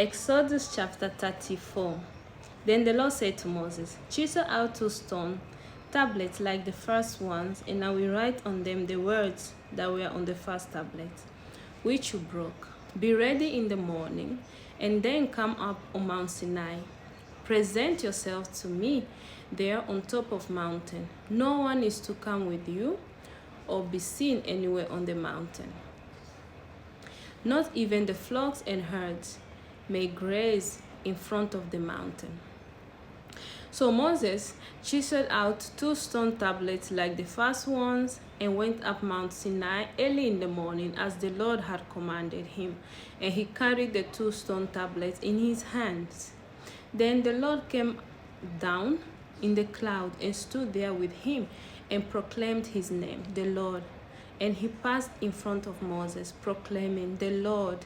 Exodus chapter 34. Then the Lord said to Moses, chisel out 2 stone tablets like the first ones, and I will write on them the words that were on the first tablet, which you broke. Be ready in the morning, and then come up on Mount Sinai. Present yourself to me there on top of mountain. No one is to come with you or be seen anywhere on the mountain. Not even the flocks and herds may graze in front of the mountain. So Moses chiseled out 2 stone tablets like the first ones and went up Mount Sinai early in the morning as the Lord had commanded him, and he carried the 2 stone tablets in his hands. Then the Lord came down in the cloud and stood there with him and proclaimed his name, the Lord. And he passed in front of Moses, proclaiming, the Lord,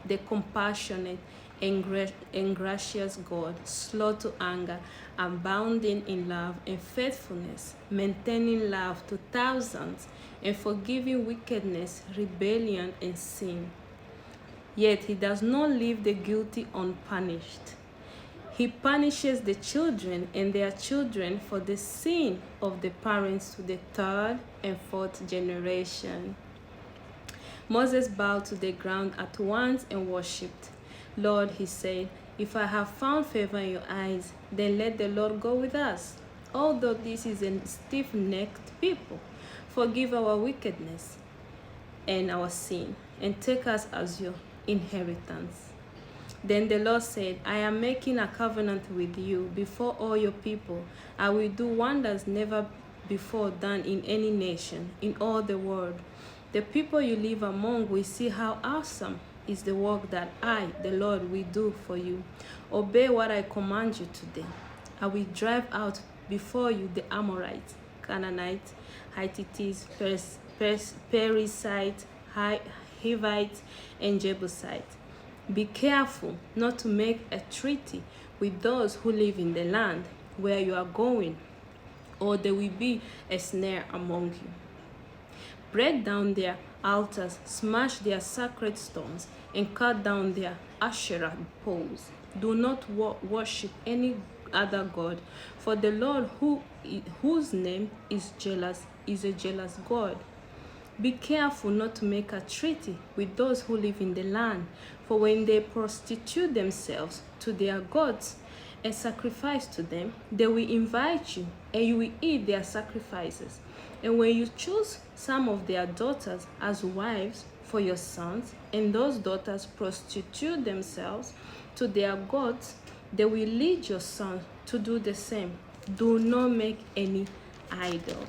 the compassionate and gracious God, slow to anger, abounding in love and faithfulness, maintaining love to thousands, and forgiving wickedness, rebellion, and sin. Yet he does not leave the guilty unpunished. He punishes the children and their children for the sin of the parents to the 3rd and 4th generation. Moses bowed to the ground at once and worshipped. Lord, he said, if I have found favor in your eyes, then let the Lord go with us. Although this is a stiff-necked people, forgive our wickedness and our sin, and take us as your inheritance. Then the Lord said, I am making a covenant with you before all your people. I will do wonders never before done in any nation in all the world. The people you live among will see how awesome is the work that I, the Lord, will do for you. Obey what I command you today. I will drive out before you the Amorites, Canaanites, Hittites, Perizzites, Hivites, and Jebusites. Be careful not to make a treaty with those who live in the land where you are going, or there will be a snare among you. Break down their altars, smash their sacred stones, and cut down their Asherah poles. Do not worship any other god, for the Lord, whose name is jealous, is a jealous God. Be careful not to make a treaty with those who live in the land, for when they prostitute themselves to their gods and sacrifice to them, they will invite you, and you will eat their sacrifices. And when you choose some of their daughters as wives for your sons, and those daughters prostitute themselves to their gods, they will lead your sons to do the same. Do not make any idol.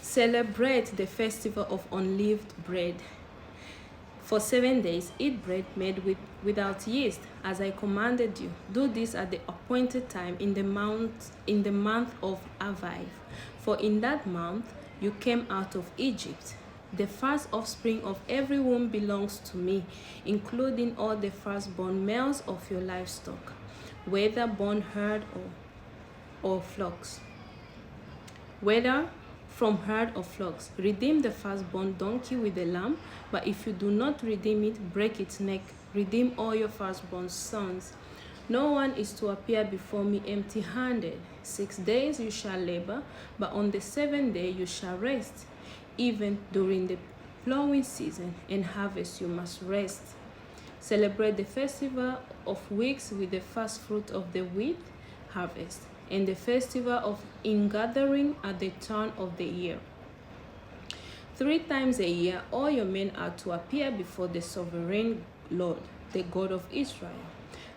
Celebrate the festival of unleavened bread. For 7 days, eat bread made without yeast, as I commanded you. Do this at the appointed time in the month of Aviv. For in that month you came out of Egypt. The first offspring of every womb belongs to me, including all the firstborn males of your livestock, whether born herd or flocks. Whether from herd or flocks, redeem the firstborn donkey with the lamb, but if you do not redeem it, break its neck. Redeem all your firstborn sons. No one is to appear before me empty-handed. 6 days you shall labor, but on the 7th day you shall rest. Even during the plowing season and harvest you must rest. Celebrate the festival of weeks with the first fruit of the wheat harvest, and the festival of ingathering at the turn of the year. 3 times a year all your men are to appear before the sovereign Lord, the God of Israel.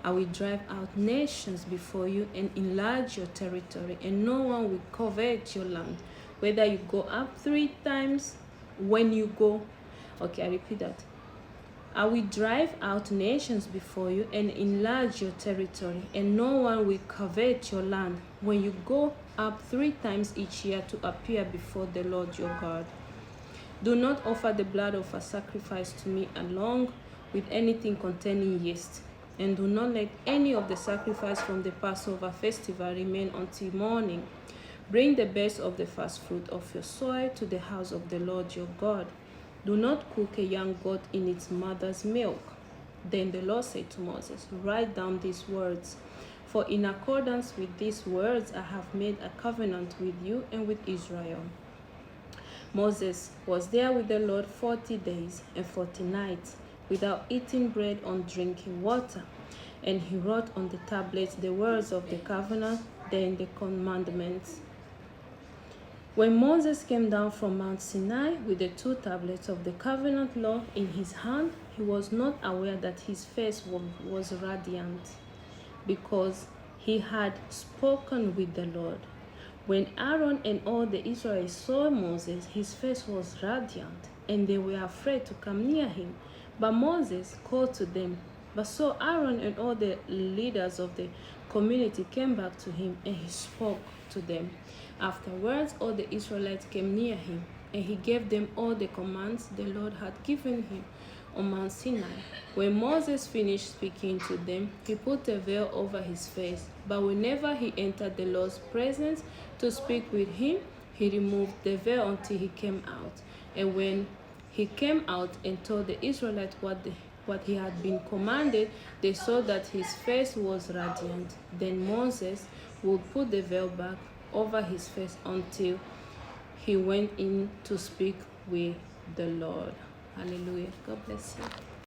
I will drive out nations before you and enlarge your territory, and no one will covet your land, whether you go up 3 times when you go. Okay, I repeat that. I will drive out nations before you and enlarge your territory, and no one will covet your land when you go up 3 times each year to appear before the Lord your God. Do not offer the blood of a sacrifice to me along with anything containing yeast, and do not let any of the sacrifice from the Passover festival remain until morning. Bring the best of the first fruit of your soil to the house of the Lord your God. Do not cook a young goat in its mother's milk. Then the Lord said to Moses, Write down these words, for in accordance with these words I have made a covenant with you and with Israel. Moses was there with the Lord 40 days and 40 nights, without eating bread or drinking water. And he wrote on the tablets the words of the covenant, then the commandments. When Moses came down from Mount Sinai with the 2 tablets of the covenant law in his hand, he was not aware that his face was radiant, because he had spoken with the Lord. When Aaron and all the Israelites saw Moses, his face was radiant, and they were afraid to come near him. But Moses called to them. But so Aaron and all the leaders of the community came back to him, and he spoke to them. Afterwards, all the Israelites came near him, and he gave them all the commands the Lord had given him on Mount Sinai. When Moses finished speaking to them, he put a veil over his face. But whenever he entered the Lord's presence to speak with him, he removed the veil until he came out. And when he came out and told the Israelites what he had been commanded, they saw that his face was radiant. Then Moses would put the veil back over his face until he went in to speak with the Lord. Hallelujah. God bless you.